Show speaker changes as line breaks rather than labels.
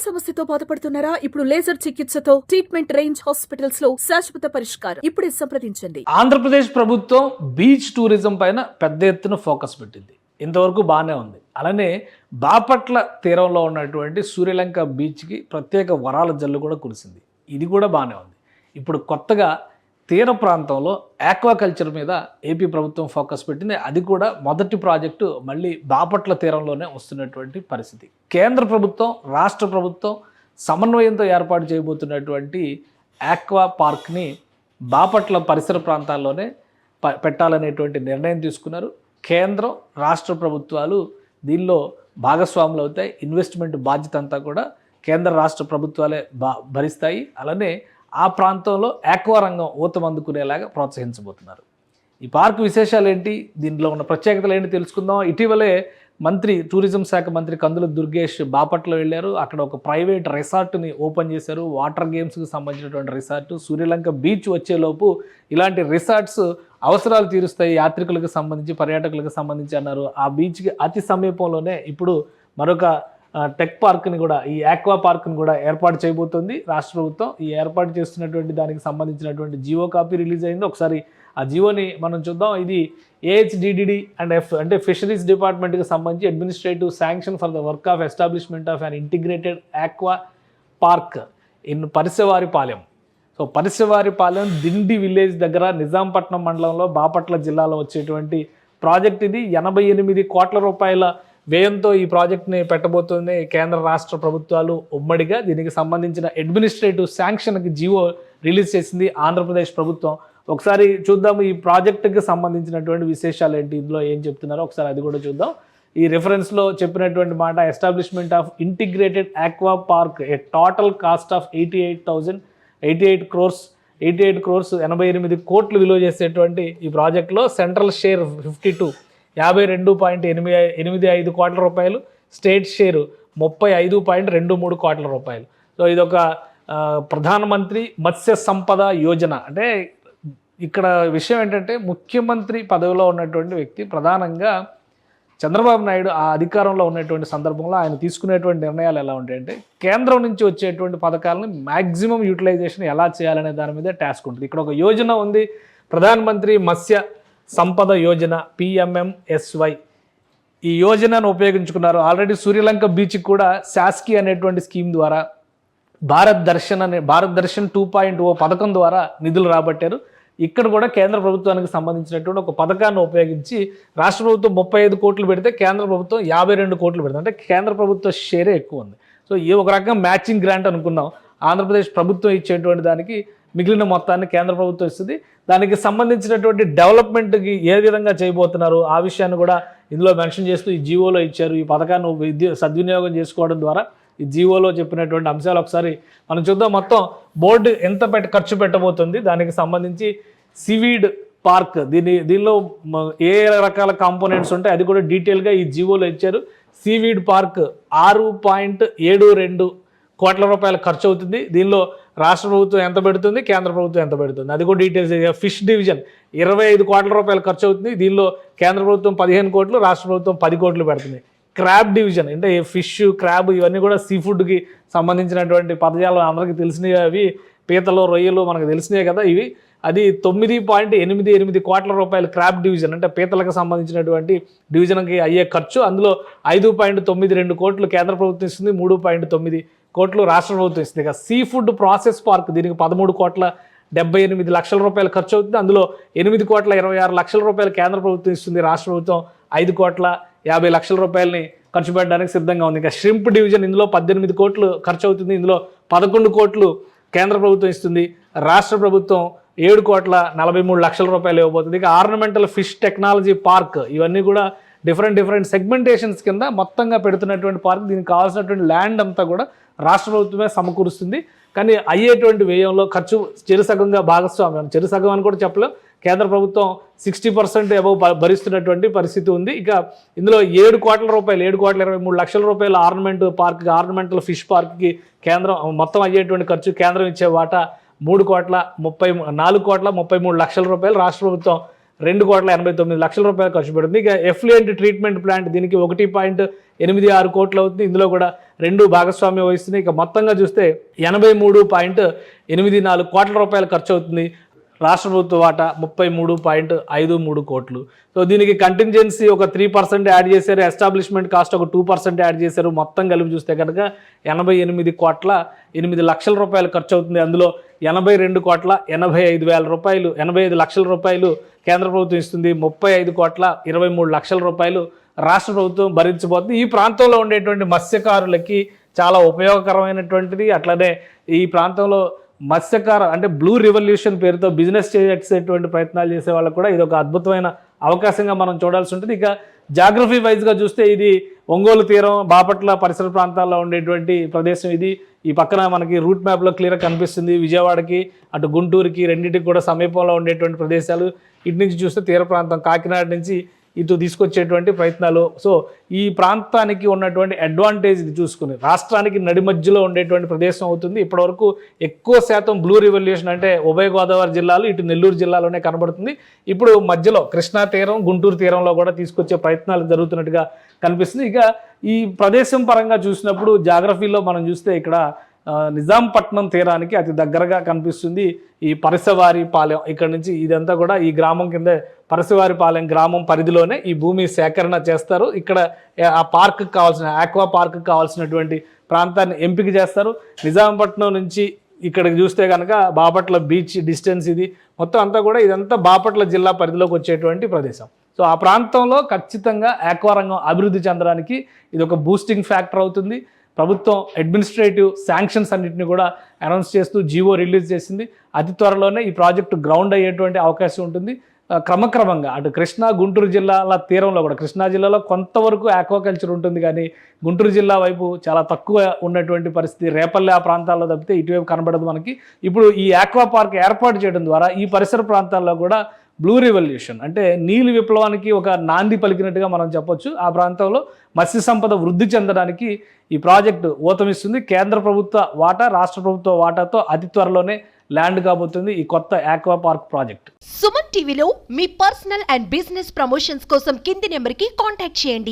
సమస్యతో బాధపడుతున్నారా? ఇప్పుడు లేజర్ చికిత్సతో ట్రీట్మెంట్ రేంజ్ హాస్పిటల్స్ లో శాశ్వత పరిష్కారం. ఇప్పుడే సంప్రదించండి.
ఆంధ్రప్రదేశ్ ప్రభుత్వం బీచ్ టూరిజం పైన పెద్ద ఎత్తున ఫోకస్ పెట్టింది. ఇంతవరకు బాగానే ఉంది. అలానే బాపట్ల తీరంలో ఉన్నటువంటి సూర్యలంక బీచ్కి ప్రత్యేక వరాల జల్లు కూడా కురిసింది. ఇది కూడా బాగానే ఉంది. ఇప్పుడు కొత్తగా తీర ప్రాంతంలో ఆక్వాకల్చర్ మీద ఏపీ ప్రభుత్వం ఫోకస్ పెట్టింది. అది కూడా మొదటి ప్రాజెక్టు మళ్ళీ బాపట్ల తీరంలోనే వస్తున్నటువంటి పరిస్థితి. కేంద్ర ప్రభుత్వం రాష్ట్ర ప్రభుత్వం సమన్వయంతో ఏర్పాటు చేయబోతున్నటువంటి ఆక్వా పార్క్ని బాపట్ల పరిసర ప్రాంతాల్లోనే పెట్టాలనేటువంటి నిర్ణయం తీసుకున్నారు. కేంద్రం రాష్ట్ర ప్రభుత్వాలు దీనిలో భాగస్వాములు అవుతాయి. ఇన్వెస్ట్మెంట్ బాధ్యత అంతా కూడా కేంద్ర రాష్ట్ర ప్రభుత్వాలే భరిస్తాయి. అలానే ఆ ప్రాంతంలో ఆక్వా రంగం ఊతమందుకునేలాగా ప్రోత్సహించబోతున్నారు. ఈ పార్క్ విశేషాలు ఏంటి, దీనిలో ఉన్న ప్రత్యేకతలు ఏంటి తెలుసుకుందాం. ఇటీవలే టూరిజం శాఖ మంత్రి కందుల దుర్గేష్ బాపట్ల వెళ్ళారు. అక్కడ ఒక ప్రైవేట్ రిసార్ట్ని ఓపెన్ చేశారు. వాటర్ గేమ్స్కి సంబంధించినటువంటి రిసార్ట్. సూర్యలంక బీచ్ వచ్చేలోపు ఇలాంటి రిసార్ట్స్ అవసరాలు తీరుస్తాయి యాత్రికులకు సంబంధించి, పర్యాటకులకు సంబంధించి అన్నారు. ఆ బీచ్కి అతి సమీపంలోనే ఇప్పుడు మరొక టెక్ పార్క్ని కూడా, ఈ ఆక్వా పార్క్ని కూడా ఏర్పాటు చేయబోతోంది రాష్ట్ర ప్రభుత్వం. ఈ ఏర్పాటు చేస్తున్నటువంటి దానికి సంబంధించినటువంటి జియో కాపీ రిలీజ్ అయింది. ఒకసారి ఆ జియోని మనం చూద్దాం. ఇది ఏహెచ్డిడిడి అండ్ అంటే ఫిషరీస్ డిపార్ట్మెంట్కి సంబంధించి administrative sanction for the work of establishment of an integrated aqua park in Parisavaripalem. So Parisavaripalem Dindi village దగ్గర నిజాంపట్నం మండలంలో బాపట్ల జిల్లాలో వచ్చేటువంటి ప్రాజెక్ట్ ఇది. 88 కోట్ల రూపాయల వ్యయంతో ఈ ప్రాజెక్ట్ని పెట్టబోతుంది కేంద్ర రాష్ట్ర ప్రభుత్వాలు ఉమ్మడిగా. దీనికి సంబంధించిన అడ్మినిస్ట్రేటివ్ శాంక్షన్కి జియో రిలీజ్ చేసింది ఆంధ్రప్రదేశ్ ప్రభుత్వం. ఒకసారి చూద్దాము ఈ ప్రాజెక్టుకి సంబంధించినటువంటి విశేషాలు ఏంటి, ఇందులో ఏం చెప్తున్నారో ఒకసారి అది కూడా చూద్దాం. ఈ రెఫరెన్స్లో చెప్పినటువంటి మాట, establishment of integrated aqua park a total cost of 88 crores 88 కోట్లు విలువ చేసేటువంటి ఈ ప్రాజెక్టులో సెంట్రల్ షేర్ 52.85 కోట్ల రూపాయలు, స్టేట్ షేరు 35.23 కోట్ల రూపాయలు. సో ఇదొక ప్రధానమంత్రి మత్స్య సంపద యోజన. అంటే ఇక్కడ విషయం ఏంటంటే, ముఖ్యమంత్రి పదవిలో ఉన్నటువంటి వ్యక్తి ప్రధానంగా చంద్రబాబు నాయుడు ఆ అధికారంలో ఉన్నటువంటి సందర్భంలో ఆయన తీసుకునేటువంటి నిర్ణయాలు ఎలా ఉంటాయంటే, కేంద్రం నుంచి వచ్చేటువంటి పథకాలను మ్యాక్సిమం యూటిలైజేషన్ ఎలా చేయాలనే దాని మీద టాస్క్ ఉంటుంది. ఇక్కడ ఒక యోజన ఉంది, ప్రధానమంత్రి మత్స్య సంపద యోజన, PMMSY. ఈ యోజనను ఉపయోగించుకున్నారు. ఆల్రెడీ సూర్యలంక బీచ్కి కూడా శాస్కి అనేటువంటి స్కీమ్ ద్వారా భారత్ దర్శన్ 2.0 పథకం ద్వారా నిధులు రాబట్టారు. ఇక్కడ కూడా కేంద్ర ప్రభుత్వానికి సంబంధించినటువంటి ఒక పథకాన్ని ఉపయోగించి రాష్ట్ర ప్రభుత్వం 35 కోట్లు పెడితే కేంద్ర ప్రభుత్వం 52 కోట్లు పెడుతుంది. అంటే కేంద్ర ప్రభుత్వ షేరే ఎక్కువ ఉంది. సో ఈ ఒక రకంగా మ్యాచింగ్ గ్రాంట్ అనుకుందాం. ఆంధ్రప్రదేశ్ ప్రభుత్వం ఇచ్చేటువంటి దానికి మిగిలిన మొత్తాన్ని కేంద్ర ప్రభుత్వం ఇస్తుంది. దానికి సంబంధించినటువంటి డెవలప్మెంట్కి ఏ విధంగా చేయబోతున్నారు ఆ విషయాన్ని కూడా ఇందులో మెన్షన్ చేస్తూ ఈ జీవోలో ఇచ్చారు. ఈ పథకాన్ని సద్వినియోగం చేసుకోవడం ద్వారా ఈ జీవోలో చెప్పినటువంటి అంశాలు ఒకసారి మనం చూద్దాం. మొత్తం బోర్డు ఎంత ఖర్చు పెట్టబోతుంది, దానికి సంబంధించి సీవీడ్ పార్క్, దీనిలో ఏ రకాల కాంపోనెంట్స్ ఉంటాయి అది కూడా డీటెయిల్గా ఈ జీవోలో ఇచ్చారు. సీవీడ్ పార్క్ 6.72 కోట్ల రూపాయల ఖర్చు అవుతుంది. దీనిలో రాష్ట్ర ప్రభుత్వం ఎంత పెడుతుంది, కేంద్ర ప్రభుత్వం ఎంత పెడుతుంది అది కూడా డీటెయిల్స్. ఫిష్ డివిజన్ 25 కోట్ల రూపాయల ఖర్చు అవుతుంది. దీనిలో కేంద్ర ప్రభుత్వం 15 కోట్లు, రాష్ట్ర ప్రభుత్వం 10 కోట్లు పెడుతుంది. క్రాబ్ డివిజన్ అంటే ఫిష్, క్రాబ్ ఇవన్నీ కూడా సీ ఫుడ్కి సంబంధించినటువంటి పదజాలం అందరికీ తెలిసినవి. అవి పీతలు, రొయ్యలు మనకు తెలిసినవే కదా ఇవి. అది 9.88 కోట్ల రూపాయలు క్రాబ్ డివిజన్, అంటే పీతలకు సంబంధించినటువంటి డివిజన్కి అయ్యే ఖర్చు. అందులో 5.92 కోట్లు కేంద్ర ప్రభుత్వం ఇస్తుంది, 3.9 కోట్లు రాష్ట్ర ప్రభుత్వం ఇస్తుంది. ఇక సీ ఫుడ్ ప్రాసెస్ పార్క్, దీనికి 13.78 లక్షల రూపాయలు ఖర్చు అవుతుంది. అందులో 8.26 లక్షల రూపాయలు కేంద్ర ప్రభుత్వం ఇస్తుంది, రాష్ట్ర ప్రభుత్వం 5.50 లక్షల రూపాయలని ఖర్చు పెట్టడానికి సిద్ధంగా ఉంది. ఇక ష్రింప్ డివిజన్, ఇందులో 18 కోట్లు ఖర్చు అవుతుంది. ఇందులో 11 కోట్లు కేంద్ర ప్రభుత్వం ఇస్తుంది, రాష్ట్ర ప్రభుత్వం 7.43 లక్షల రూపాయలు ఇవ్వబోతుంది. ఇక ఆర్నమెంటల్ ఫిష్ టెక్నాలజీ పార్క్, ఇవన్నీ కూడా డిఫరెంట్ సెగ్మెంటేషన్స్ కింద మొత్తంగా పెడుతున్నటువంటి పార్క్. దీనికి కావాల్సినటువంటి ల్యాండ్ అంతా కూడా రాష్ట్ర ప్రభుత్వమే సమకూరుస్తుంది. కానీ అయ్యేటువంటి వ్యయంలో ఖర్చు చెరుసగంగా భాగస్వామ్యం, చెరుసగం అని కూడా చెప్పలేం, కేంద్ర ప్రభుత్వం 60% అబవ్ భరిస్తున్నటువంటి పరిస్థితి ఉంది. ఇక ఇందులో 7 కోట్ల రూపాయలు, 7.23 లక్షల రూపాయల ఆర్నమెంటల్ ఫిష్ పార్క్కి కేంద్రం మొత్తం అయ్యేటువంటి ఖర్చు, కేంద్రం ఇచ్చే వాటా 4.33 లక్షల రూపాయలు, రాష్ట్ర ప్రభుత్వం ₹2,89,00,000 ఖర్చు పెడుతుంది. ఇక ఎఫ్లుయెంట్ ట్రీట్మెంట్ ప్లాంట్ దీనికి 1.86 కోట్లు అవుతుంది. ఇందులో కూడా 2 భాగస్వామ్యం వహిస్తుంది. ఇక మొత్తంగా చూస్తే ₹83.84 కోట్ల ఖర్చు అవుతుంది. రాష్ట్ర ప్రభుత్వ వాటా 33.53 కోట్లు. సో దీనికి కంటింజెన్సీ ఒక 3% యాడ్ చేశారు, ఎస్టాబ్లిష్మెంట్ కాస్ట్ ఒక 2% యాడ్ చేశారు. మొత్తం కలిపి చూస్తే కనుక ₹88.8 ఖర్చు అవుతుంది. అందులో ₹82,85,000 కేంద్ర ప్రభుత్వం ఇస్తుంది. ₹35,23,00,000 రాష్ట్ర ప్రభుత్వం భరించబోతుంది. ఈ ప్రాంతంలో ఉండేటువంటి మత్స్యకారులకి చాలా ఉపయోగకరమైనటువంటిది. అట్లనే ఈ ప్రాంతంలో మత్స్యకార అంటే బ్లూ రివల్యూషన్ పేరుతో బిజినెస్ చేసేటువంటి ప్రయత్నాలు చేసే వాళ్ళకు కూడా ఇది ఒక అద్భుతమైన అవకాశంగా మనం చూడాల్సి ఉంటుంది. ఇక జాగ్రఫీ వైజ్గా చూస్తే ఇది ఒంగోలు తీరం, బాపట్ల పరిసర ప్రాంతాల్లో ఉండేటువంటి ప్రదేశం ఇది. ఈ పక్కన మనకి రూట్ మ్యాప్లో క్లియర్గా కనిపిస్తుంది. విజయవాడకి అటు గుంటూరుకి రెండింటికి కూడా సమీపంలో ఉండేటువంటి ప్రదేశాలు. ఇటు నుంచి చూస్తే తీర ప్రాంతం కాకినాడ నుంచి ఇటు తీసుకొచ్చేటువంటి ప్రయత్నాలు. సో ఈ ప్రాంతానికి ఉన్నటువంటి అడ్వాంటేజ్ ఇది చూసుకుని రాష్ట్రానికి నడి మధ్యలో ఉండేటువంటి ప్రదేశం అవుతుంది. ఇప్పటివరకు ఎక్కువ శాతం బ్లూ రివల్యూషన్ అంటే ఉభయ గోదావరి జిల్లాలు, ఇటు నెల్లూరు జిల్లాలోనే కనబడుతుంది. ఇప్పుడు మధ్యలో కృష్ణా తీరం, గుంటూరు తీరంలో కూడా తీసుకొచ్చే ప్రయత్నాలు జరుగుతున్నట్టుగా కనిపిస్తుంది. ఇక ఈ ప్రదేశం పరంగా చూసినప్పుడు జాగ్రఫీలో మనం చూస్తే ఇక్కడ నిజాంపట్నం తీరానికి అతి దగ్గరగా కనిపిస్తుంది ఈ పరసవారిపాలెం. ఇక్కడ నుంచి ఇదంతా కూడా ఈ గ్రామం కింద పరసవారిపాలెం గ్రామం పరిధిలోనే ఈ భూమి సేకరణ చేస్తారు. ఇక్కడ ఆ పార్క్ కావాల్సిన ఆక్వా పార్క్ కావాల్సినటువంటి ప్రాంతాన్ని ఎంపిక చేస్తారు. నిజాంపట్నం నుంచి ఇక్కడికి చూస్తే కనుక బాపట్ల బీచ్ డిస్టెన్స్ ఇది మొత్తం అంతా కూడా ఇదంతా బాపట్ల జిల్లా పరిధిలోకి వచ్చేటువంటి ప్రదేశం. సో ఆ ప్రాంతంలో ఖచ్చితంగా ఆక్వా రంగం అభివృద్ధి చెందడానికి ఇది ఒక బూస్టింగ్ ఫ్యాక్టర్ అవుతుంది. ప్రభుత్వం అడ్మినిస్ట్రేటివ్ శాంక్షన్స్ అన్నింటినీ కూడా అనౌన్స్ చేస్తూ జీవో రిలీజ్ చేసింది. అతి త్వరలోనే ఈ ప్రాజెక్టు గ్రౌండ్ అయ్యేటువంటి అవకాశం ఉంటుంది. క్రమక్రమంగా అటు కృష్ణా గుంటూరు జిల్లాల తీరంలో కూడా కృష్ణా జిల్లాలో కొంతవరకు ఆక్వాకల్చర్ ఉంటుంది, కానీ గుంటూరు జిల్లా వైపు చాలా తక్కువ ఉన్నటువంటి పరిస్థితి. రేపల్లె ఆ ప్రాంతాల్లో తప్పితే ఇటువైపు కనబడదు మనకి. ఇప్పుడు ఈ ఆక్వా పార్క్ ఏర్పాటు చేయడం ద్వారా ఈ పరిసర ప్రాంతాల్లో కూడా బ్లూ రివల్యూషన్ అంటే నీలి విప్లవానికి ఒక నాంది పలికినట్టుగా మనం చెప్పొచ్చు. ఆ ప్రాంతంలో మత్స్య సంపద వృద్ధి చెందడానికి ఈ ప్రాజెక్టు ఊతమిస్తుంది. కేంద్ర ప్రభుత్వ వాటా, రాష్ట్ర ప్రభుత్వ వాటాతో అతి త్వరలోనే ల్యాండ్ కాబోతుంది ఈ కొత్త ఆక్వా పార్క్ ప్రాజెక్ట్.
సుమన్ టీవీలో మీ పర్సనల్ అండ్ బిజినెస్ ప్రమోషన్స్ కోసం కింది నెంబర్కి కాంటాక్ట్ చేయండి.